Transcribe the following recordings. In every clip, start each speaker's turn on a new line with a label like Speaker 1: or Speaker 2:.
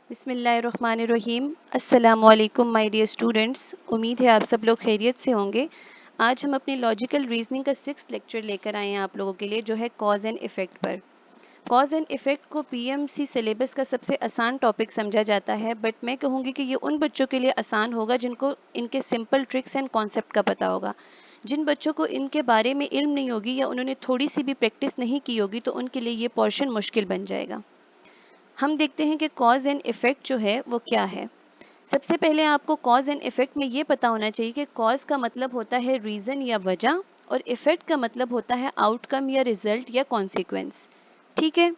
Speaker 1: बिस्मिल्लाहिर्रहमानिर्रहीम। अस्सलामुअलैकुम my dear students. उम्मीद है आप सब लोग खैरियत से होंगे। आज हम अपनी लॉजिकल रीजनिंग का 6th लेक्चर लेकर आए हैं आप लोगों के लिए, जो है कॉज एंड इफ़ेक्ट पर। कॉज एंड इफ़ेक्ट को पीएमसी सिलेबस का सबसे आसान टॉपिक समझा जाता है, बट मैं कहूँगी कि ये उन बच्चों के लिए आसान होगा जिनको इनके सिंपल ट्रिक्स एंड कॉन्सेप्ट का पता होगा। जिन बच्चों को इनके बारे में इल्म नहीं होगी या उन्होंने थोड़ी सी भी प्रैक्टिस नहीं की होगी, तो उनके लिए ये पोर्शन मुश्किल बन जाएगा। हम देखते हैं कि कॉज एंड इफ़ेक्ट जो है वो क्या है। सबसे पहले आपको कॉज एंड इफ़ेक्ट में ये पता होना चाहिए कि कॉज का मतलब होता है रीज़न या वजह, और इफ़ेक्ट का मतलब होता है आउटकम या रिजल्ट या कॉन्सिक्वेंस। ठीक है।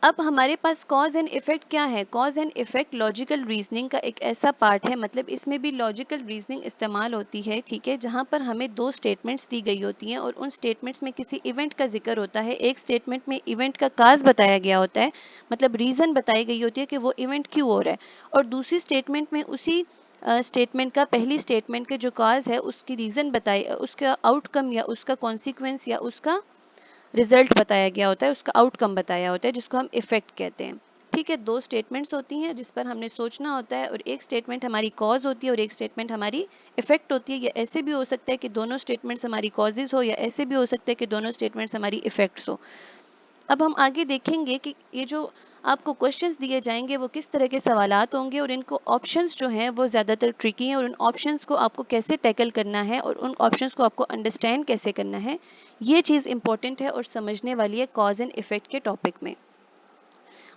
Speaker 1: अब हमारे पास कॉज एंड इफ़ेक्ट क्या है। Cause and effect logical reasoning का एक ऐसा पार्ट है, मतलब इसमें भी लॉजिकल रीजनिंग इस्तेमाल होती है। ठीक है। जहाँ पर हमें दो स्टेटमेंट्स दी गई होती हैं और उन स्टेटमेंट्स में किसी इवेंट का जिक्र होता है। एक स्टेटमेंट में इवेंट का काज बताया गया होता है, मतलब रीज़न बताई गई होती है कि वो इवेंट क्यों हो रहा है, और दूसरी स्टेटमेंट में उसी स्टेटमेंट का पहली स्टेटमेंट के जो काज है उसकी रीज़न बताई, उसका आउटकम या उसका कॉन्सिक्वेंस या उसका रिजल्ट बताया गया होता है, उसका आउटकम बताया होता है, जिसको हम इफेक्ट कहते हैं। ठीक है। दो स्टेटमेंट्स होती हैं जिस पर हमने सोचना होता है, और एक स्टेटमेंट हमारी कॉज होती है और एक स्टेटमेंट हमारी इफेक्ट होती है। या ऐसे भी हो सकता है कि दोनों स्टेटमेंट्स हमारी कॉजेज हो, या ऐसे भी हो सकता है कि दोनों स्टेटमेंट्स हमारी इफेक्ट्स हो। अब हम आगे देखेंगे कि ये जो आपको क्वेश्चंस दिए जाएंगे वो किस तरह के सवालात होंगे, और इनको ऑप्शंस जो हैं वो ज़्यादातर ट्रिकी हैं, और उन ऑप्शंस को आपको कैसे टैकल करना है और उन ऑप्शंस को आपको अंडरस्टैंड कैसे करना है, ये चीज़ इंपॉर्टेंट है और समझने वाली है कॉज एंड इफ़ेक्ट के टॉपिक में।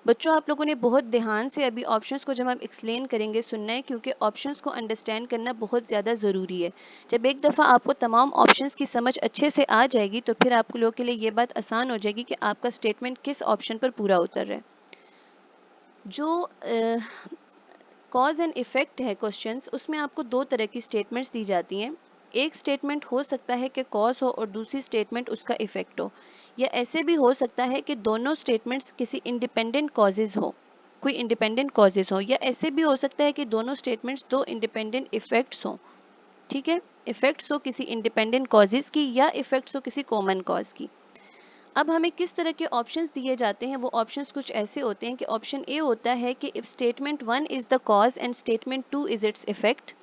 Speaker 1: बच्चों, आप लोगों ने बहुत ध्यान से अभी ऑप्शंस को जब हम एक्सप्लेन करेंगे सुनना है, क्योंकि ऑप्शंस को अंडरस्टैंड करना बहुत ज़्यादा ज़रूरी है। जब एक दफ़ा आपको तमाम ऑप्शंस की समझ अच्छे से आ जाएगी तो फिर आप लोगों के लिए ये बात आसान हो जाएगी कि आपका स्टेटमेंट किस ऑप्शन पर पूरा उतर रहा है। जो कॉज एंड इफ़ेक्ट है क्वेश्चंस, उसमें आपको दो तरह की स्टेटमेंट्स दी जाती हैं। एक स्टेटमेंट हो सकता है कि कॉज हो और दूसरी स्टेटमेंट उसका इफ़ेक्ट हो, या ऐसे भी हो सकता है कि दोनों स्टेटमेंट्स किसी इंडिपेंडेंट कॉजेज हो, कोई इंडिपेंडेंट कॉजेज हो, या ऐसे भी हो सकता है कि दोनों स्टेटमेंट्स दो इंडिपेंडेंट इफ़ेक्ट्स हो। ठीक है। इफ़ेक्ट्स हो किसी इंडिपेंडेंट कॉजेज की या इफ़ेक्ट्स हो किसी कॉमन कॉज की। अब हमें किस तरह के ऑप्शंस दिए जाते हैं, वो ऑप्शंस कुछ ऐसे होते हैं कि ऑप्शन ए होता है कि if statement 1 is the cause and statement 2 is its effect.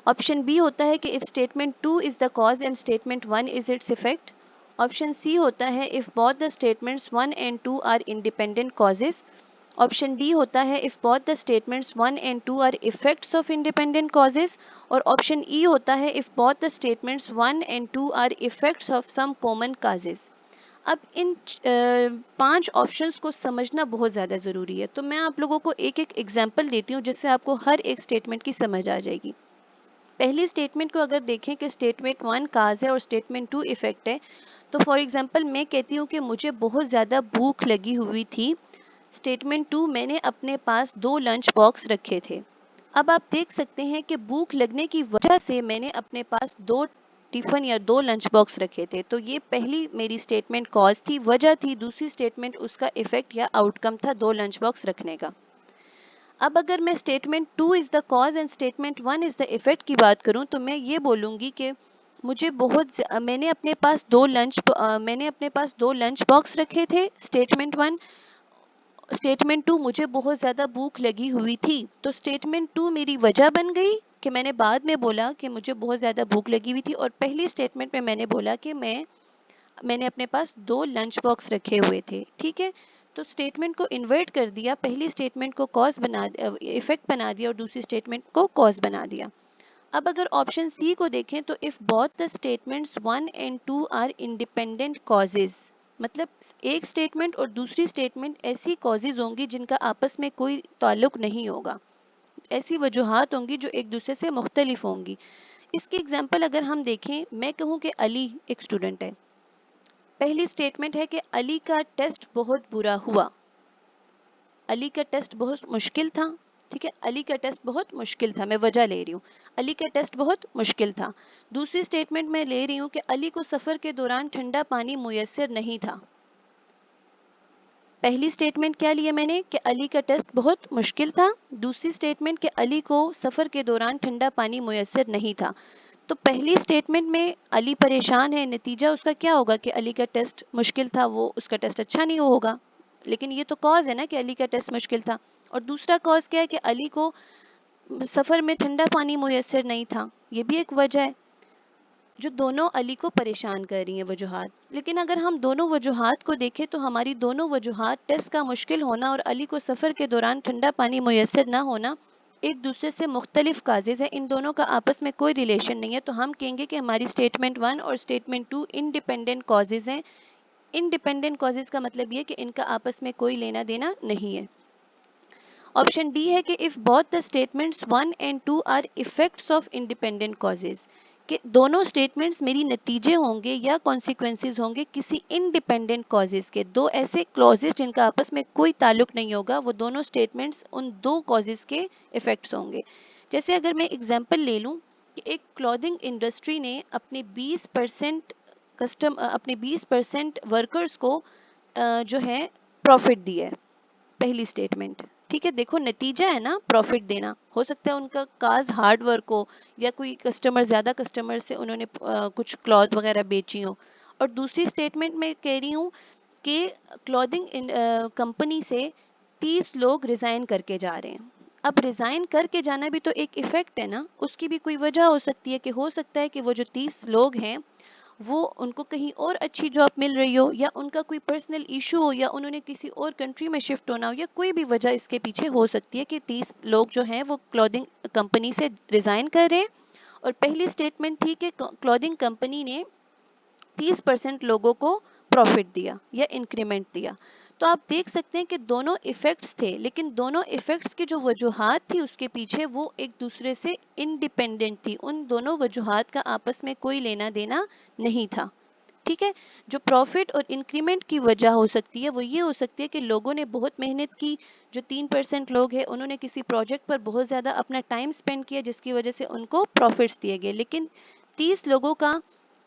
Speaker 1: Option B होता है कि if statement 2 is the cause and statement 1 is its effect. Option C होता है if both the statements 1 and 2 are independent causes. Option D होता है if both the statements 1 and 2 are effects of independent causes. और option E होता है if both the statements 1 and 2 are effects of some common causes. अब इन 5 options को समझना बहुत ज़्यादा ज़रूरी है, तो मैं आप लोगों को एक एक एग्जांपल देती हूँ जिससे आपको हर एक स्टेटमेंट की समझ आ जाएगी। पहली स्टेटमेंट को अगर देखें कि स्टेटमेंट 1 काज है और स्टेटमेंट 2 इफेक्ट है, तो फॉर एग्जांपल मैं कहती हूँ कि मुझे बहुत ज़्यादा भूख लगी हुई थी। स्टेटमेंट 2, मैंने अपने पास 2 लंच बॉक्स रखे थे। अब आप देख सकते हैं कि भूख लगने की वजह से मैंने अपने पास 2 टिफिन या 2 लंच बॉक्स रखे थे। तो ये पहली मेरी स्टेटमेंट कॉज थी, वजह थी। दूसरी स्टेटमेंट उसका इफेक्ट या आउटकम था 2 लंच बॉक्स रखने का। अब अगर मैं statement 2 is the cause and statement 1 is the effect की बात करूं, तो मैं ये बोलूंगी कि मैंने अपने पास दो लंच बॉक्स रखे थे। स्टेटमेंट 1। स्टेटमेंट 2, मुझे बहुत ज़्यादा भूख लगी हुई थी। तो स्टेटमेंट 2 मेरी वजह बन गई कि मैंने बाद में बोला कि मुझे बहुत ज़्यादा भूख लगी हुई थी, और पहली स्टेटमेंट में मैंने बोला कि मैंने अपने पास 2 लंच बॉक्स रखे हुए थे। ठीक है। तो स्टेटमेंट को इन्वर्ट कर दिया, पहली स्टेटमेंट को कॉज बना इफेक्ट बना दिया और दूसरी स्टेटमेंट को कॉज बना दिया। अब अगर ऑप्शन सी को देखें, तो if both the statements 1 and 2 are independent causes, मतलब एक स्टेटमेंट और दूसरी स्टेटमेंट ऐसी कॉजेज होंगी जिनका आपस में कोई ताल्लुक नहीं होगा, ऐसी वजूहात होंगी जो एक दूसरे से मुख्तलिफ होंगी। इसके एग्जाम्पल अगर हम देखें, मैं कहूँ कि अली एक स्टूडेंट है। पहली स्टेटमेंट है कि अली का टेस्ट बहुत बुरा हुआ। अली का टेस्ट बहुत मुश्किल था। ठीक है। अली का टेस्ट बहुत मुश्किल था, मैं वजह ले रही हूँ। अली का टेस्ट बहुत मुश्किल था। दूसरी स्टेटमेंट में ले रही हूँ कि अली को सफ़र के दौरान ठंडा पानी मुयस्सर नहीं था। पहली स्टेटमेंट क्या लिया मैंने कि अली का टेस्ट बहुत मुश्किल था। दूसरी स्टेटमेंट कि अली को सफ़र के दौरान ठंडा पानी मुयस्सर नहीं था। तो पहली स्टेटमेंट में अली परेशान है, नतीजा उसका क्या होगा कि अली का टेस्ट मुश्किल था, वो उसका टेस्ट अच्छा नहीं होगा। लेकिन ये तो कॉज है ना कि अली का टेस्ट मुश्किल था। और दूसरा कॉज क्या है कि अली को सफ़र में ठंडा पानी मुयस्सर नहीं था, ये भी एक वजह है जो दोनों अली को परेशान कर रही हैं वजूहात। लेकिन अगर हम दोनों वजूहात को देखें तो हमारी दोनों वजूहात टेस्ट का मुश्किल होना और अली को सफ़र के दौरान ठंडा पानी मुयस्सर ना होना एक दूसरे से मुख्तलिफ काजेज़ है, इन दोनों का आपस में कोई रिलेशन नहीं है। तो हम कहेंगे कि हमारी स्टेटमेंट 1 और स्टेटमेंट 2 इंडिपेंडेंट कॉजेज़ हैं। इंडिपेंडेंट कॉजेज़ का मतलब ये कि इनका आपस में कोई लेना देना नहीं है। ऑप्शन डी है कि if both the statements 1 and 2 are effects of independent causes, कि दोनों स्टेटमेंट्स मेरी नतीजे होंगे या कॉन्सिक्वेंसेज होंगे किसी इंडिपेंडेंट कॉजेज के। दो ऐसे क्लॉजेज जिनका आपस में कोई ताल्लुक नहीं होगा, वो दोनों स्टेटमेंट्स उन दो कॉजेज के इफेक्ट्स होंगे। जैसे अगर मैं एग्जांपल ले लूँ कि एक क्लॉथिंग इंडस्ट्री ने अपने 20% अपने 20% वर्कर्स को जो है प्रॉफिट दिया है, पहली स्टेटमेंट। ठीक है, देखो नतीजा है ना प्रॉफिट देना, हो सकता है उनका काज हार्ड वर्क हो या कोई कस्टमर ज़्यादा कस्टमर से उन्होंने कुछ क्लॉथ वगैरह बेची हो। और दूसरी स्टेटमेंट में कह रही हूँ कि क्लॉथिंग कंपनी से 30 लोग रिज़ाइन करके जा रहे हैं। अब रिज़ाइन करके जाना भी तो एक इफ़ेक्ट है ना, उसकी भी कोई वजह हो सकती है कि हो सकता है कि वो जो 30 लोग हैं वो उनको कहीं और अच्छी जॉब मिल रही हो, या उनका कोई पर्सनल इशू हो, या उन्होंने किसी और कंट्री में शिफ्ट होना हो, या कोई भी वजह इसके पीछे हो सकती है कि 30 लोग जो हैं वो क्लॉथिंग कंपनी से रिज़ाइन कर रहे हैं। और पहली स्टेटमेंट थी कि क्लॉथिंग कंपनी ने 30% लोगों को प्रॉफिट दिया या इंक्रीमेंट दिया। तो आप देख सकते हैं कि दोनों इफ़ेक्ट्स थे, लेकिन दोनों इफ़ेक्ट्स की जो वजूहात थी उसके पीछे वो एक दूसरे से इंडिपेंडेंट थी, उन दोनों वजूहात का आपस में कोई लेना देना नहीं था। ठीक है, जो प्रॉफिट और इंक्रीमेंट की वजह हो सकती है वो ये हो सकती है कि लोगों ने बहुत मेहनत की, जो 3% लोग हैं उन्होंने किसी प्रोजेक्ट पर बहुत ज़्यादा अपना टाइम स्पेंड किया जिसकी वजह से उनको प्रॉफिट्स दिए गए। लेकिन 30 लोगों का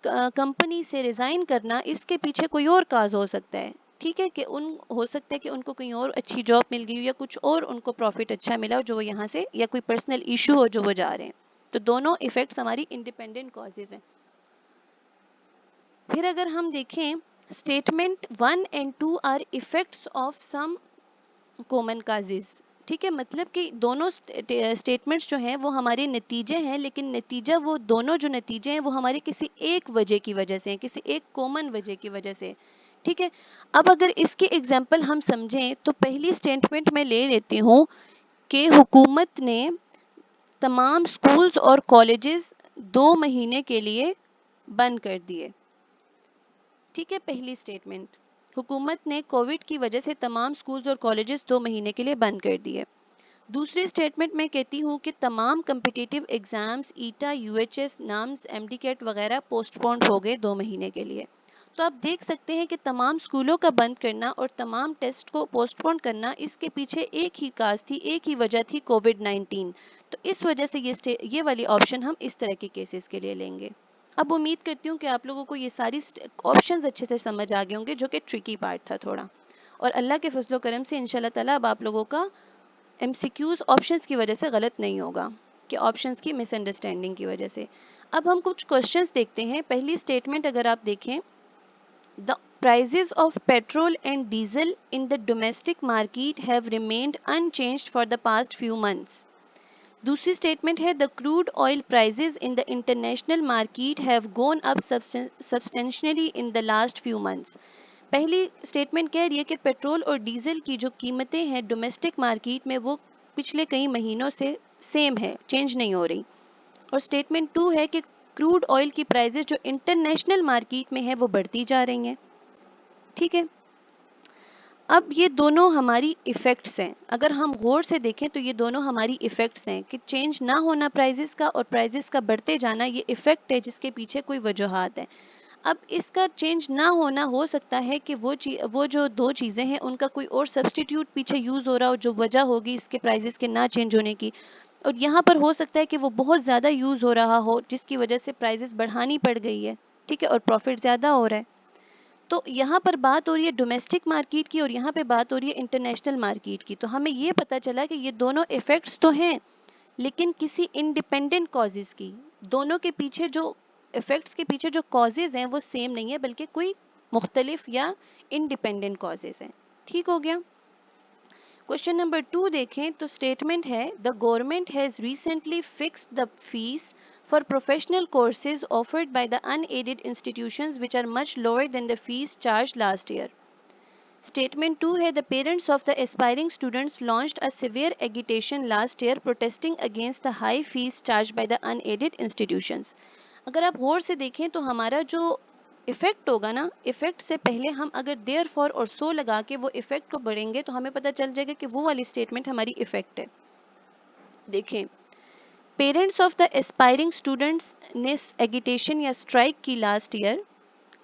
Speaker 1: कंपनी से रिज़ाइन करना, इसके पीछे कोई और काज हो सकता है। ठीक है, कि उन हो सकता है कि उनको कहीं और अच्छी जॉब मिल गई हो या कुछ और उनको प्रॉफिट अच्छा मिला हो जो वो यहाँ से, या कोई पर्सनल इशू हो जो वो जा रहे हैं। तो दोनों इफेक्ट्स हमारी इंडिपेंडेंट कॉजेज हैं। फिर अगर हम देखें statement 1 and 2 are effects of some common causes. ठीक है, मतलब कि दोनों स्टेटमेंट्स जो हैं वो हमारे नतीजे हैं, लेकिन नतीजा वो दोनों जो नतीजे हैं वो हमारे किसी एक वजह की वजह से हैं, किसी एक कॉमन वजह की वजह से। ठीक है, अब अगर इसके एग्जांपल हम समझें तो पहली स्टेटमेंट में ले लेती हूँ कि हुकूमत ने तमाम स्कूल्स और कॉलेजेस 2 महीने के लिए बंद कर दिए। ठीक है, पहली स्टेटमेंट, हुकूमत ने कोविड की वजह से तमाम स्कूल्स और कॉलेजेस 2 महीने के लिए बंद कर दिए। दूसरी स्टेटमेंट में कहती हूँ कि तमाम कम्पिटिटिव एग्जाम्स ईटा, यूएचएस, नाम्स, एमडीकेट वगैरह पोस्टपोन्ड हो गए 2 महीने के लिए। तो आप देख सकते हैं कि तमाम स्कूलों का बंद करना और तमाम टेस्ट को पोस्टपोन करना, इसके पीछे एक ही काज थी, एक ही वजह थी, कोविड-19। तो इस वजह से ये वाली ऑप्शन हम इस तरह के केसेस के लिए लेंगे। अब उम्मीद करती हूँ कि आप लोगों को ये सारी ऑप्शंस अच्छे से समझ आ गए होंगे, जो कि ट्रिकी पार्ट था थोड़ा। और अल्लाह के फजलो करम से इंशाल्लाह ताला अब आप लोगों का एमसीक्यूज ऑप्शंस की वजह से गलत नहीं होगा, कि ऑप्शंस की मिसअंडरस्टैंडिंग की वजह से। अब हम कुछ क्वेश्चंस देखते हैं। पहली स्टेटमेंट अगर आप देखें, the prices of petrol and diesel in the domestic market have remained unchanged for the past few months. दूसरी स्टेटमेंट है, the crude oil prices in the international market have gone up substantially in the last few months. पहली statement कह रही है कि petrol और diesel की जो कीमतें हैं डोमेस्टिक मार्केट में वो पिछले कई महीनों से सेम है, चेंज नहीं हो रही। और स्टेटमेंट 2 है कि क्रूड ऑयल की प्राइजेज जो इंटरनेशनल मार्केट में है वो बढ़ती जा रही हैं। ठीक है, अब ये दोनों हमारी इफ़ेक्ट्स हैं। अगर हम गौर से देखें तो ये दोनों हमारी इफ़ेक्ट्स हैं कि चेंज ना होना प्राइजेस का और प्राइजेस का बढ़ते जाना, ये इफ़ेक्ट है जिसके पीछे कोई वजूहात है। अब इसका चेंज ना होना हो सकता है कि वो जो दो चीज़ें हैं उनका कोई और सब्सटीट्यूट पीछे यूज़ हो रहा हो, जो वजह होगी इसके प्राइजेस के ना चेंज होने की। और यहाँ पर हो सकता है कि वो बहुत ज़्यादा यूज़ हो रहा हो जिसकी वजह से प्राइजेस बढ़ानी पड़ गई है। ठीक है, और प्रॉफिट ज़्यादा हो रहा है। तो यहाँ पर बात हो रही है डोमेस्टिक मार्केट की और यहाँ पे बात हो रही है इंटरनेशनल मार्केट की। तो हमें ये पता चला कि ये दोनों इफ़ेक्ट्स तो हैं, लेकिन किसी इंडिपेंडेंट कॉजेज़ की। दोनों के पीछे जो इफ़ेक्ट्स के पीछे जो कॉजेज़ हैं वो सेम नहीं है, बल्कि कोई मुख्तलिफ या इंडिपेंडेंट कॉजेज़ हैं। ठीक हो गया। क्वेश्चन नंबर 2 देखें तो स्टेटमेंट है the government has recently fixed the fees for professional courses offered by the unaided institutions which are much lower than the fees charge last year. Statement 2 है the parents of the aspiring students launched a severe agitation last year protesting against the high fees charged by the unaided institutions। अगर आप गौर से देखें तो हमारा जो effect होगा ना, इफेक्ट से पहले हम अगर देयर फॉर और सो लगा के वो इफेक्ट को बढ़ेंगे तो हमें पता चल जाएगा कि वो वाली स्टेटमेंट हमारी इफेक्ट है। देखें, parents of the aspiring students ने एगिटेशन या स्ट्राइक की लास्ट ईयर,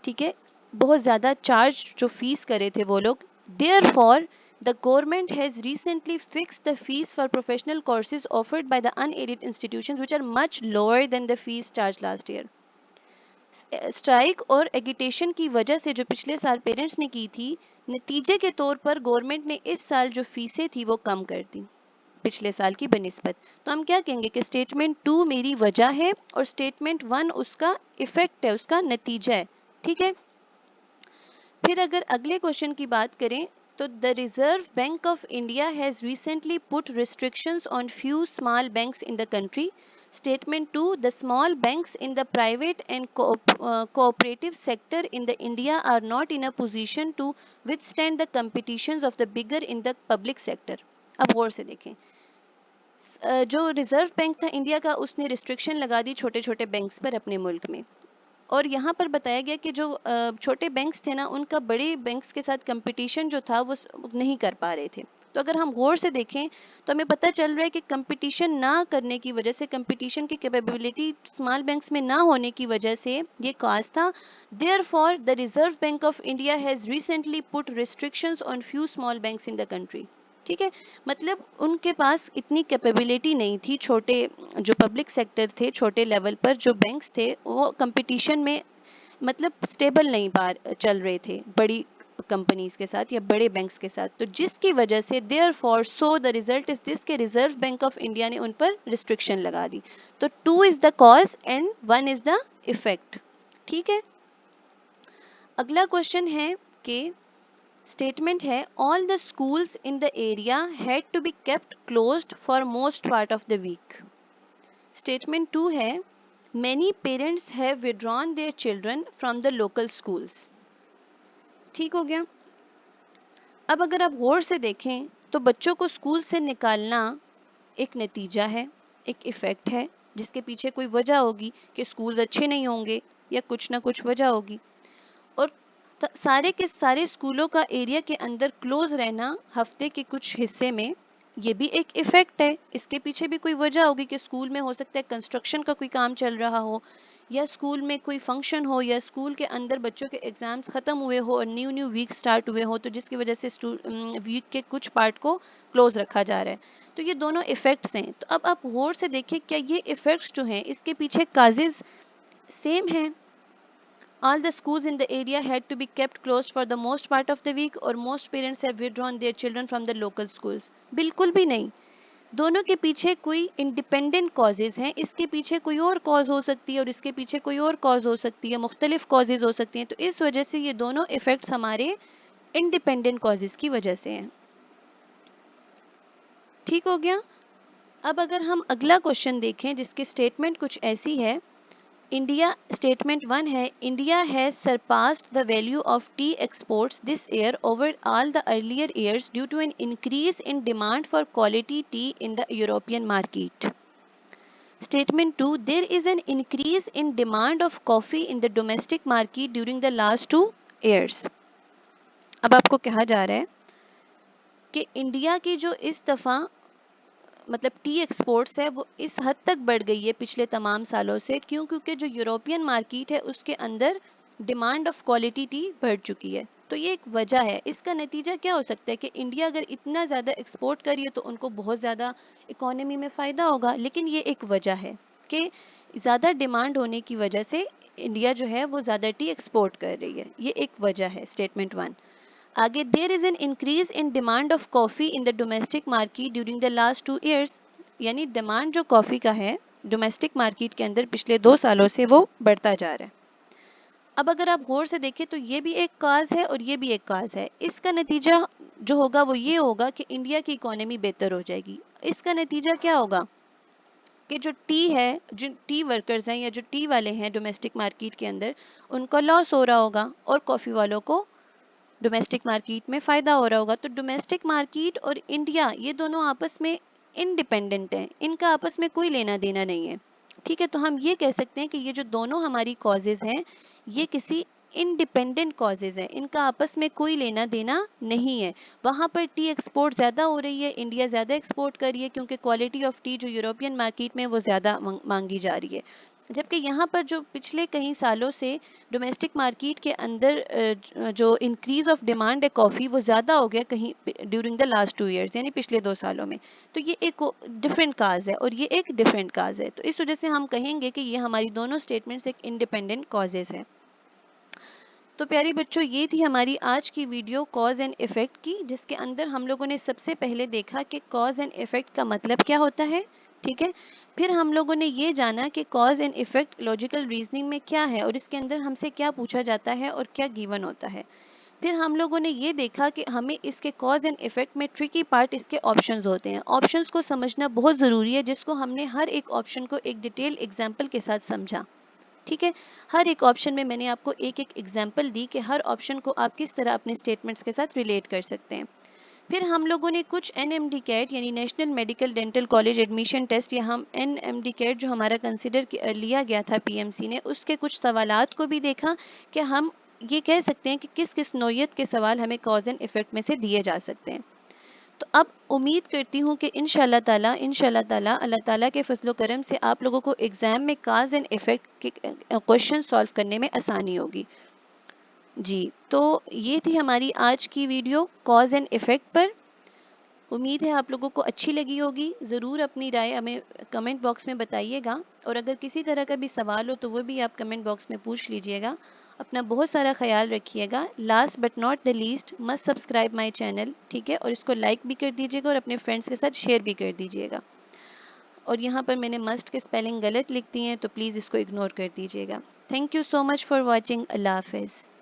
Speaker 1: ठीक है, बहुत ज़्यादा चार्ज जो फीस करे थे वो लोग। Therefore the government has recently fixed the fees for professional courses offered by the unaided institutions which are much lower than the fees charge last year. Strike और एगिटेशन की वजह से जो पिछले साल पेरेंट्स ने की थी, नतीजे के तौर पर गवर्नमेंट ने इस साल जो फीसें थी वो कम कर दी पिछले साल की बनिस्बत। तो हम क्या कहेंगे कि स्टेटमेंट 2 मेरी वजह है और स्टेटमेंट 1 उसका इफेक्ट है, उसका नतीजा है। ठीक है, फिर अगर अगले क्वेश्चन की बात करें तो the Reserve Bank of India has recently put restrictions on few small banks in the country. Statement 2 the small banks in the private and cooperative sector in the India are not in a position to withstand the competitions of the bigger in the public sector. अब गौर से देखें, जो reserve bank था India का, उसने restriction लगा दी छोटे छोटे बैंक्स पर अपने मुल्क में, और यहाँ पर बताया गया कि जो छोटे बैंक्स थे ना, उनका बड़े बैंक्स के साथ कंपटीशन जो था वो नहीं कर पा रहे थे। तो अगर हम गौर से देखें तो हमें पता चल रहा है कि कंपटीशन ना करने की वजह से, कंपटीशन की कैपेबिलिटी स्मॉल बैंक्स में ना होने की वजह से ये कॉज था। Therefore the Reserve Bank of India has recently put restrictions on few small banks in the country. ठीक है, मतलब उनके पास इतनी कैपेबिलिटी नहीं थी, छोटे जो पब्लिक सेक्टर थे, छोटे लेवल पर जो बैंक्स थे, वो कंपटीशन में मतलब स्टेबल नहीं चल रहे थे बड़ी कंपनीज के साथ या बड़े बैंक्स के साथ। तो जिसकी वजह से therefore so the result is this के रिजर्व बैंक ऑफ इंडिया ने उन पर रिस्ट्रिक्शन लगा दी। तो 2 is the cause and 1 is the effect. ठीक है, अगला क्वेश्चन है कि स्टेटमेंट है all the schools in the area had to be kept closed for most part of the week. Statement 2 है many parents have withdrawn their children from the local schools. ठीक हो गया। अब अगर आप गौर से देखें तो बच्चों को स्कूल से निकालना एक नतीजा है, एक इफेक्ट है, जिसके पीछे कोई वजह होगी कि स्कूल्स अच्छे नहीं होंगे या कुछ ना कुछ वजह होगी। और सारे के सारे स्कूलों का एरिया के अंदर क्लोज रहना हफ्ते के कुछ हिस्से में, ये भी एक इफेक्ट है। इसके पीछे भी कोई वजह होगी कि स्कूल में हो सकता है कंस्ट्रक्शन का कोई काम चल रहा हो, या स्कूल में कोई फंक्शन हो, या स्कूल के अंदर बच्चों के एग्जाम्स ख़त्म हुए हो और न्यू वीक स्टार्ट हुए हो, तो जिसकी वजह से वीक के कुछ पार्ट को क्लोज रखा जा रहा है। तो ये दोनों इफेक्ट्स हैं। तो अब आप गौर से देखिए, क्या ये इफेक्ट्स जो हैं इसके पीछे काजेज सेम हैं? All the schools in the area had to be kept closed for the most part of the week, or most parents have withdrawn their children from the local schools? बिल्कुल भी नहीं। दोनों के पीछे कोई independent causes हैं, इसके पीछे कोई और कॉज हो सकती है और इसके पीछे कोई और कॉज हो सकती है, मुख्तलिफ कॉजेज हो सकती हैं। तो इस वजह से ये दोनों इफेक्ट्स हमारे इंडिपेंडेंट कॉजेज की वजह से हैं। ठीक हो गया। अब अगर हम अगला क्वेश्चन देखें जिसकी स्टेटमेंट कुछ ऐसी है, इंडिया, स्टेटमेंट 1 है India has surpassed the value of tea exports this year over all the earlier years due to an increase in demand for quality tea in the European market. Statement 2 there is an increase in demand of coffee in the domestic market during the last 2 years. अब आपको कहा जा रहा है कि India की जो इस दफ़ा मतलब टी एक्सपोर्ट्स है वो इस हद तक बढ़ गई है पिछले तमाम सालों से। क्यों? क्योंकि जो यूरोपियन मार्केट है उसके अंदर डिमांड ऑफ क्वालिटी टी बढ़ चुकी है। तो ये एक वजह है। इसका नतीजा क्या हो सकता है कि इंडिया अगर इतना ज़्यादा एक्सपोर्ट करिए तो उनको बहुत ज़्यादा इकोनॉमी में फ़ायदा होगा, लेकिन ये एक वजह है कि ज़्यादा डिमांड होने की वजह से इंडिया जो है वो ज़्यादा टी एक्सपोर्ट कर रही है। ये एक वजह है, स्टेटमेंट 1। आगे there is an increase in demand of coffee in the domestic market during the last 2 years. यानी डिमांड जो कॉफ़ी का है डोमेस्टिक मार्केट के अंदर पिछले 2 सालों से वो बढ़ता जा रहा है। अब अगर आप गौर से देखें तो ये भी एक काज है और ये भी एक काज है। इसका नतीजा जो होगा वो ये होगा कि इंडिया की इकोनॉमी बेहतर हो जाएगी। इसका नतीजा क्या होगा कि जो टी है, जो टी वर्कर्स हैं या जो टी वाले हैं डोमेस्टिक मार्केट के अंदर, उनका लॉस हो रहा होगा और कॉफ़ी वालों को डोमेस्टिक मार्केट में फ़ायदा हो रहा होगा। तो डोमेस्टिक मार्केट और इंडिया ये दोनों आपस में इंडिपेंडेंट हैं, इनका आपस में कोई लेना देना नहीं है। ठीक है, तो हम ये कह सकते हैं कि ये जो दोनों हमारी कॉजेज़ हैं ये किसी इंडिपेंडेंट कॉजेज़ हैं, इनका आपस में कोई लेना देना नहीं है। वहाँ पर टी एक्सपोर्ट ज़्यादा हो रही है, इंडिया ज़्यादा एक्सपोर्ट कर रही है क्योंकि क्वालिटी ऑफ टी जो यूरोपियन मार्केट में वो ज़्यादा मांगी जा रही है। जबकि यहाँ पर जो पिछले कई सालों से डोमेस्टिक मार्केट के अंदर जो इंक्रीज ऑफ डिमांड है कॉफ़ी वो ज़्यादा हो गया कहीं ड्यूरिंग द लास्ट 2 ईयर्स, यानी पिछले 2 सालों में। तो ये एक डिफरेंट काज है और ये एक डिफरेंट काज है, तो इस वजह से हम कहेंगे कि ये हमारी दोनों स्टेटमेंट्स एक इंडिपेंडेंट कॉजेज है। तो प्यारे बच्चों, ये थी हमारी आज की वीडियो कॉज एंड इफेक्ट की, जिसके अंदर हम लोगों ने सबसे पहले देखा कि कॉज एंड इफेक्ट का मतलब क्या होता है। ठीक है, फिर हम लोगों ने ये जाना कि cause and effect logical reasoning में क्या है और इसके अंदर हमसे क्या पूछा जाता है और क्या गिवन होता है। फिर हम लोगों ने ये देखा कि हमें इसके कॉज एंड इफेक्ट में ट्रिकी पार्ट इसके ऑप्शंस होते हैं। ऑप्शंस को समझना बहुत ज़रूरी है, जिसको हमने हर एक ऑप्शन को एक डिटेल एग्जाम्पल के साथ समझा। ठीक है, हर एक ऑप्शन में मैंने आपको एक एक एग्जाम्पल दी कि हर ऑप्शन को आप किस तरह अपने स्टेटमेंट्स के साथ रिलेट कर सकते हैं। फिर हम लोगों ने कुछ NMD कैट यानी national medical dental college admission test, या हम NMD कैट जो हमारा कंसिडर लिया गया था PMC ने, उसके कुछ सवालात को भी देखा कि हम ये कह सकते हैं कि किस किस नौयत के सवाल हमें कॉज एंड इफेक्ट में से दिए जा सकते हैं। तो अब उम्मीद करती हूँ कि इंशाल्लाह ताला अल्लाह ताला के फजलो करम से आप लोगों को एग्ज़ाम में काज एंड इफ़ेक्ट के क्वेश्चन सॉल्व करने में आसानी होगी। जी, तो ये थी हमारी आज की वीडियो कॉज एंड इफ़ेक्ट पर। उम्मीद है आप लोगों को अच्छी लगी होगी। ज़रूर अपनी राय हमें कमेंट बॉक्स में बताइएगा, और अगर किसी तरह का भी सवाल हो तो वो भी आप कमेंट बॉक्स में पूछ लीजिएगा। अपना बहुत सारा ख्याल रखिएगा। Last but not the least, must subscribe my channel. ठीक है, और इसको लाइक भी कर दीजिएगा और अपने फ्रेंड्स के साथ शेयर भी कर दीजिएगा। और यहाँ पर मैंने मस्ट के स्पेलिंग गलत लिख दी हैं तो प्लीज़ इसको इग्नोर कर दीजिएगा। Thank you so much for watching. अल्लाह हाफिज़।